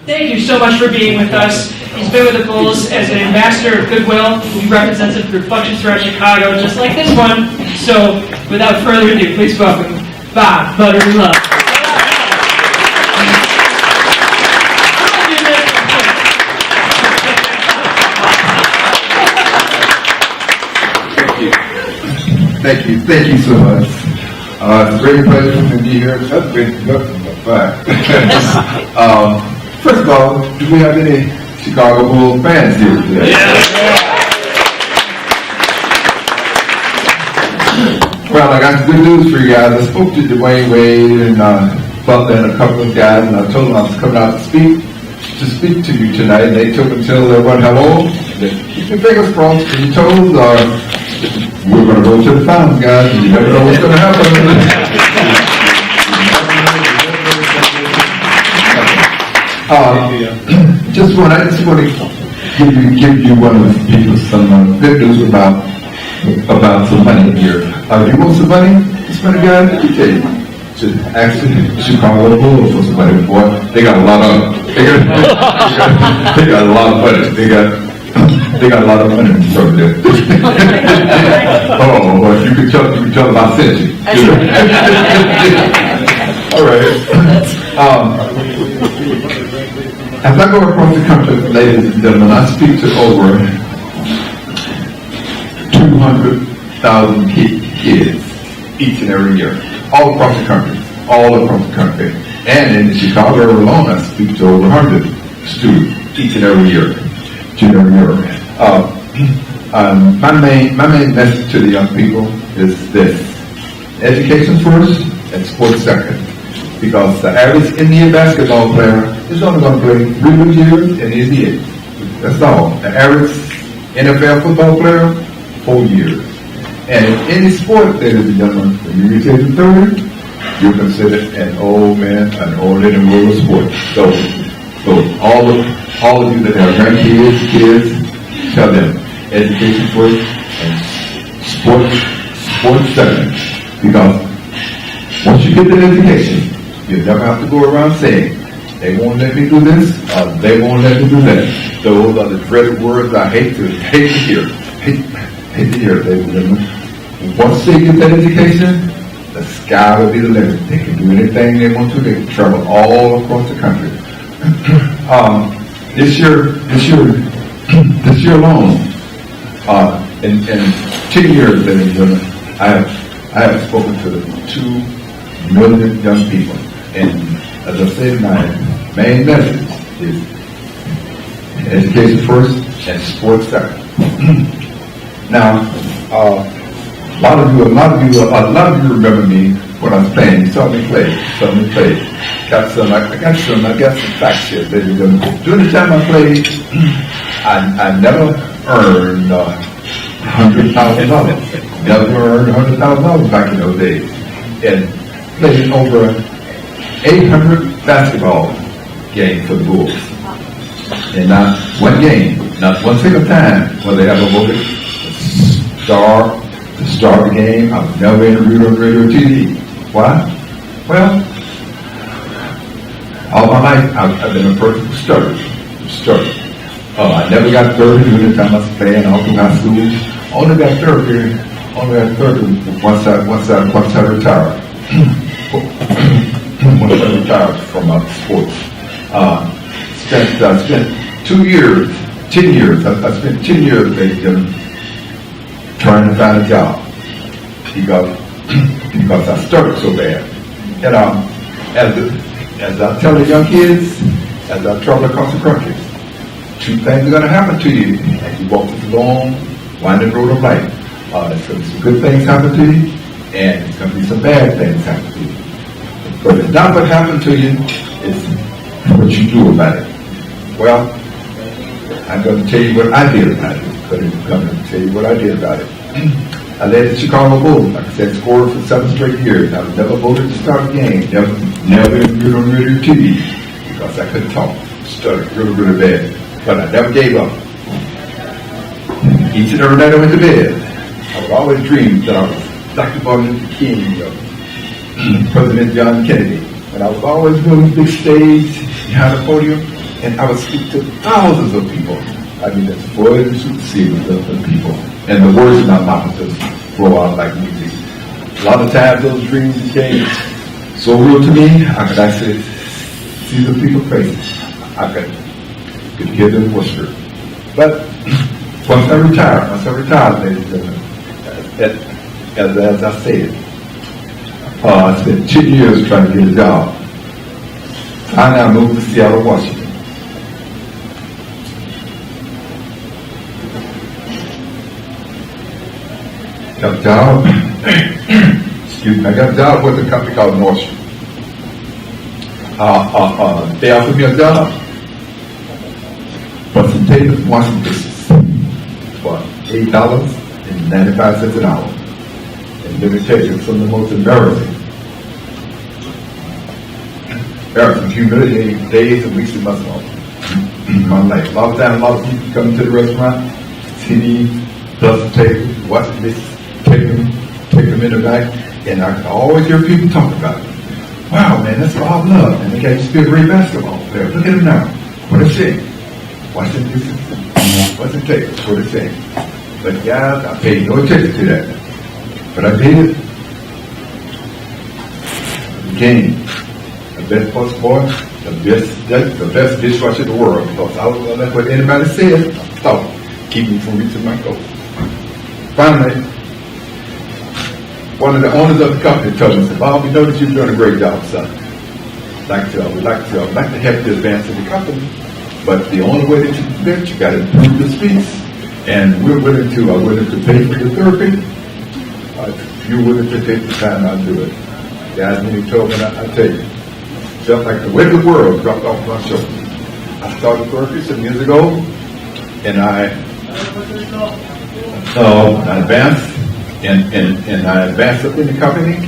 Thank you so much for being with us. He's been with the Bulls as an ambassador of goodwill. He represents it through functions throughout Chicago, just like this one. So, without further ado, please welcome Bob Buttery Love. Thank you so much. It's a great pleasure to be here. That's great introduction, but first of all, do we have any Chicago Bulls fans here today? Well, I got some good news for you guys. I spoke to Dwayne Wade and Butler and a couple of guys, and I told them I was coming out to speak to you tonight. And they took and tell everyone hello. Keep your fingers crossed and your toes. We're going to go to the finals, guys, and you never know what's going to happen. I just want to give you one of the people some good news about some money here. You want some money? This money, guys, let me tell you. Actually, Chicago Bulls for some money, boy. They got a lot of. They got a lot of money. They got a lot of money in trouble there. Oh, well, you can tell them I sent you. All right. As I go across the country, ladies and gentlemen, I speak to over 200,000 kids each and every year, all across the country. And in Chicago alone, I speak to over 100 students each and every year. My main message to the young people is this: education first and sports second. Because the average NBA basketball player is only going to play 3 good years in the NBA. That's all. The average NFL football player, 4 years. And in any sport, ladies and gentlemen, when you reach age 30, you're considered an old man, an old lady in the world of sports. So all of you that have grandkids, kids, tell them education first and sports second. Because once you get that education, you never have to go around saying, they won't let me do this, or they won't let me do that. Those are the dreaded words I hate to hear. Hate to hear, ladies and gentlemen. Once they get that education, the sky will be the limit. They can do anything they want to. They can travel all across the country. This year alone, in 10 years, ladies and gentlemen, I have spoken to 2 million young people. And as I said, my main message is education first and sports second. Now, a lot of you remember me when I was playing. You saw me play. I got some facts here, ladies and gentlemen. During the time I played, I never earned $100,000. Never earned $100,000 back in those days. And played over 800 basketball games for the Bulls. And not one game, not one single time will they ever voted to start the game. I've never interviewed on radio or TV. Why? Well, all my life I've been a person who started. I never got 30 during the time I was playing all through high school. Only got 30 once I retired. Once I retired from sports. I spent 10 years, I spent 10 years trying to find a job because I started so bad. And as I tell the young kids, as I travel across the country, 2 things are going to happen to you as you walk this long, winding road of life. There's going to be some good things happen to you, and there's going to be some bad things happen to you. But it's not what happened to you, it's what you do about it. Well, I'm going to tell you what I did about it. I'm going to tell you what I did about it. I led the Chicago Bulls, like I said, scored for 7 straight years. I was never voted to start a game, never interviewed on radio or TV, because I couldn't talk, stuttered really bad. But I never gave up. Each and every night I went to bed, I would always dream that I was Dr. Martin Luther King, President John Kennedy. And I was always doing big stage behind the podium, and I would speak to thousands of people. I mean, it's voices to see the people, and the words in my mouth just flow out like music. A lot of times those dreams became so real to me, I could actually see the people's faces. I could hear them whisper. But once I retired, ladies and gentlemen, as I said, I spent 2 years trying to get a job. Finally, I moved to Seattle, Washington. Got a job. Excuse me. I got a job with a company called Nordstrom. They offered me a job, but some tables, washing dishes for $8.95 an hour. And let me tell you, some of the most embarrassing, humiliating days and weeks and months in my life. A lot of times, a lot of people come to the restaurant, see me, dust the table, wash the dishes, take them in the back, and I can always hear people talk about it. Wow, man, that's Bob Love, and the guy used to be a great basketball player. Look at him now. What a shame. Watch the dishes, what's the table, what a shame. But guys, I paid no attention to that. But I did it. Became the best post boy, the best dishwasher in the world, because I was going to let what anybody said stop, keep me from reaching my goal. Finally, one of the owners of the company told me, said, Bob, we know that you're doing a great job, son. I'd like to help you advance in the company, but the only way that you can do it, you got to improve the speech. And I'm willing to pay for your therapy. If you're willing to take the time, I'll do it. Guys, when he told me that, I tell you, felt like the weight of the world dropped off my shoulders. I started therapy some years ago, and I advanced, and I advanced up in the company,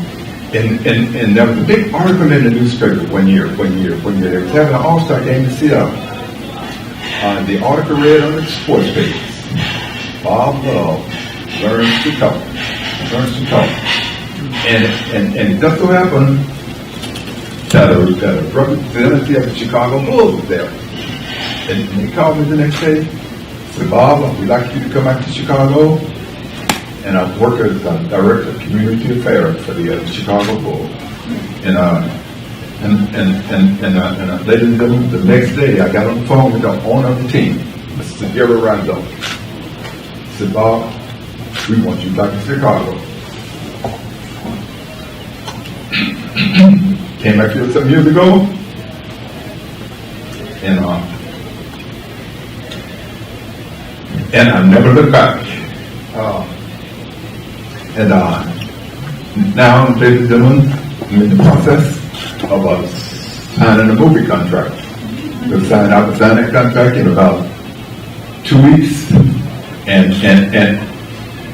and there was a big article in the newspaper one year. They were having an all-star game in Seattle. The article read on the sports pages, Bob Love learns to talk. And it just so happened that a representative of the Chicago Bulls was there. And he called me the next day, said, Bob, we'd like you to come out to Chicago. And I work as Director of Community Affairs for the Chicago Bulls. And ladies and gentlemen, the next day I got on the phone with the owner of the team, Mr. Gary Randolph. He said, Bob, we want you back to Chicago. Came back here some years ago, and I never looked back. Now, ladies and gentlemen, I'm in the process of signing a movie contract. I will sign that contract in about 2 weeks, and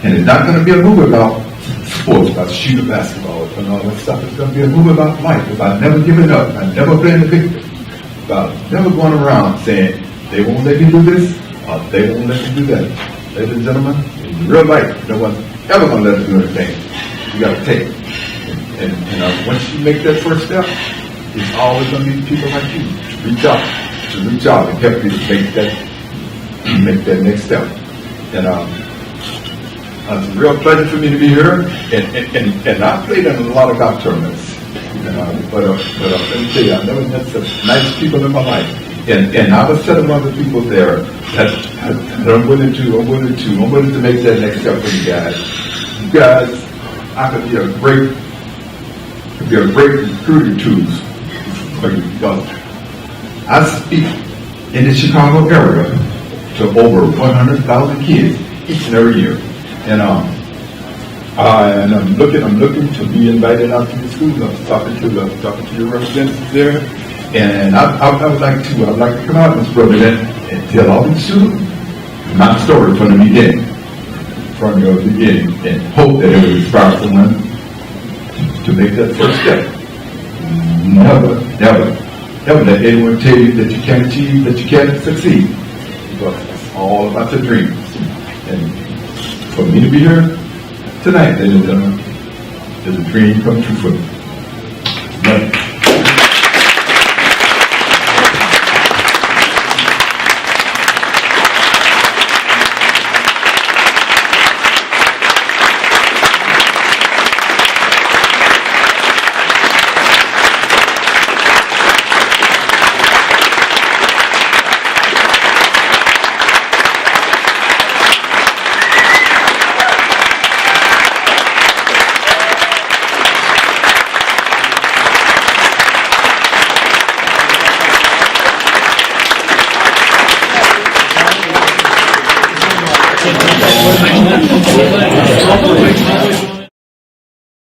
it's not going to be a movie about sports, about shooting basketball and all that stuff. It's going to be a movie about life, about never giving up, and never playing the victim, about never going around saying they won't let me do this or they won't let me do that. Ladies and gentlemen, in real life, no one's ever going to let us do anything. You got to take it. And once you make that first step, it's always going to be people like you to reach out and help you to make that next step. And it's a real pleasure for me to be here. And I played in a lot of golf tournaments. But let me tell you, I've never met such nice people in my life. And I have a set of other people there that I'm willing to make that next step for you guys. You guys, I could be a great recruiting tool for you because I speak in the Chicago area to over 100,000 kids each and every year. And I'm looking to be invited out to the schools. I'm talking to the representatives there, and I'd like to come out, Mr. President, and tell all the students my story from the beginning, and hope that it will inspire someone to make that first step. Never let anyone tell you that you can't achieve, that you can't succeed, because it's all about your dreams. And for me to be here tonight, ladies and gentlemen, is a dream come true for me. Thank you.